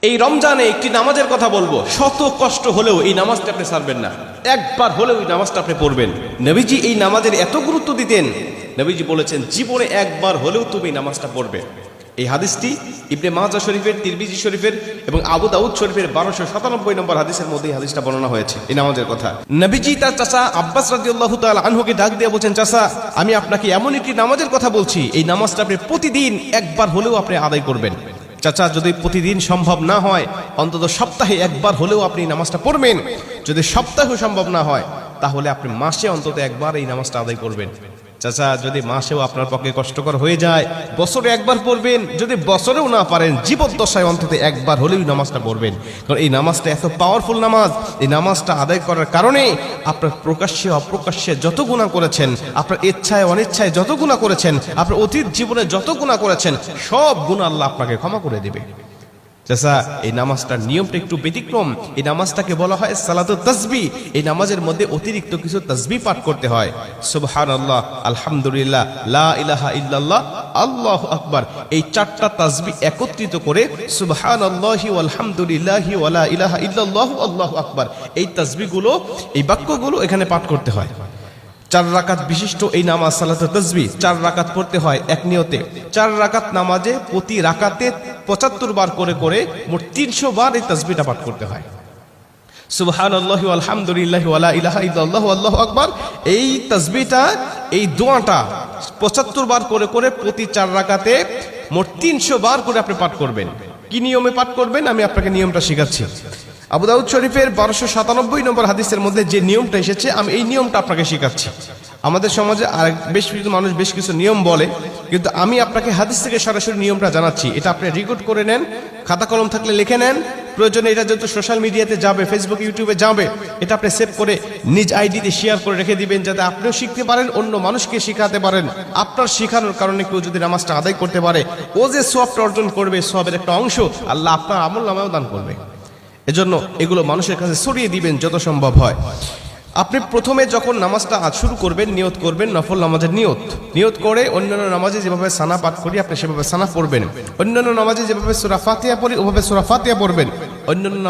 এই রমজানে একটি নামাজের কথা বলবো, শত কষ্ট হলেও এই নামাজটা আপনি ছাড়বেন না, একবার হলেও এই নামাজটা আপনি পড়বেন। নবীজি এই নামাজের এত গুরুত্ব দিতেন, নবীজি বলেছেন জীবনে একবার হলেও তুমি নামাজটা পড়বে। এই হাদিসটি ইবনে মাজাহ শরীফের, তিরমিজি শরীফের এবং আবু দাউদ শরীফের 1297 নম্বর হাদিসের মধ্যে এই হাদিসটা বর্ণনা হয়েছে এই নামাজের কথা। নবীজি তার চাচা আব্বাস রাদিয়াল্লাহু তাআলা আনহুকে ডাক দিয়ে বলছেন, চাচা আমি আপনাকে এমন একটি নামাজের কথা বলছি, এই নামাজটা আপনি প্রতিদিন একবার হলেও আপনি আদায় করবেন। চাচা যদি প্রতিদিন সম্ভব না হয়, অন্তত সপ্তাহে একবার হলেও আপনি নামাজটা পড়বেন। যদি সপ্তাহে সম্ভব না হয়, তাহলে আপনি মাসে অন্তত একবার এই নামাজটা আদায় করবেন। চাচা যদি মাসেও আপনার পক্ষে কষ্টকর হয়ে যায়, বছরে একবার পড়বেন। যদি বছরেও না পারেন, জীবদ্দশায় অন্তত একবার হলেও নামাজটা পড়বেন। কারণ এই নামাজটা এত পাওয়ারফুল নামাজ। এই নামাজটা আদায় করার কারণে আপনার প্রকাশ্যে অপ্রকাশ্যে যত গুনাহ করেছেন, আপনার ইচ্ছায় অনিচ্ছায় যত গুনাহ করেছেন, আপনার অতীত জীবনে যত গুনাহ করেছেন, সব গুনাহ আল্লাহ আপনাকে ক্ষমা করে দেবে। চাচা এই নামাজটার নিয়মটা একটু ব্যতিক্রম। এই নামাজটাকে বলা হয় সালাতুত তাসবিহ। এই নামাজের মধ্যে অতিরিক্ত কিছু তাসবিহ পাঠ করতে হয়। সুবহানাল্লাহ, আলহামদুলিল্লাহ, লা ইলাহা ইল্লাল্লাহ, আল্লাহু আকবার। এই চারটা তাসবিহ একত্রিত করে সুবহানাল্লাহি ওয়াল হামদুলিল্লাহি ওয়া লা ইলাহা ইল্লাল্লাহু আল্লাহু আকবার, এই তাসবিহগুলো, এই বাক্যগুলো এখানে পাঠ করতে হয়। 4 রাকাত বিশিষ্ট এই নামাজ সালাতুত তাসবিহ 4 রাকাত পড়তে হয় এক নিয়তে। 4 রাকাত নামাজে প্রতি রাকাতে 75 বার করে করে মোট 300 বার এই তাসবিহটা পাঠ করতে হয়। সুবহানাল্লাহি ওয়াল হামদুলিল্লাহি ওয়া লা ইলাহা ইল্লাল্লাহু আল্লাহু আকবার, এই তাসবিহটা, এই দোয়াটা 75 বার করে করে প্রতি 4 রাকাতে মোট 300 বার করে আপনি পাঠ করবেন। কি নিয়মে পাঠ করবেন আমি আপনাকে নিয়মটা শেখাচ্ছি। আবু দাউদ শরীফের 1297 নম্বর হাদিসের মধ্যে যে নিয়মটা এসেছে, আমি এই নিয়মটা আপনাকে শেখাচ্ছি। আমাদের সমাজে আর বেশ কিছু মানুষ বেশ কিছু নিয়ম বলে, কিন্তু আমি আপনাকে হাদিস থেকে সরাসরি নিয়মটা জানাচ্ছি। এটা আপনি রেকর্ড করে নেন, খাতা কলম থাকলে লিখে নেন। প্রয়োজনে এটা যেহেতু সোশ্যাল মিডিয়াতে যাবে, ফেসবুক ইউটিউবে যাবে, এটা আপনি সেভ করে নিজ আইডিতে শেয়ার করে রেখে দিবেন, যাতে আপনিও শিখতে পারেন, অন্য মানুষকে শেখাতে পারেন। আপনার শেখানোর কারণে কেউ যদি নামাজটা আদায় করতে পারে, ও যে সওয়াবটা অর্জন করবে, সওয়াবের একটা অংশ আল্লাহ আপনার আমলনামায়ও দান করবে। এজন্য এগুলো মানুষের কাছে ছড়িয়ে দিবেন যত সম্ভব হয়। আপনি প্রথমে যখন নামাজটা শুরু করবেন, নিয়ত করবেন নফল নামাজের নিয়ত করে অন্যান্য নামাজে যেভাবে সানা পাঠ করি আপনি সেভাবে সানা পড়বেন। অন্যান্য নামাজে যেভাবে সূরা ফাতিহা পড়ি ওভাবে সূরা ফাতিহা পড়বেন। অন্যান্য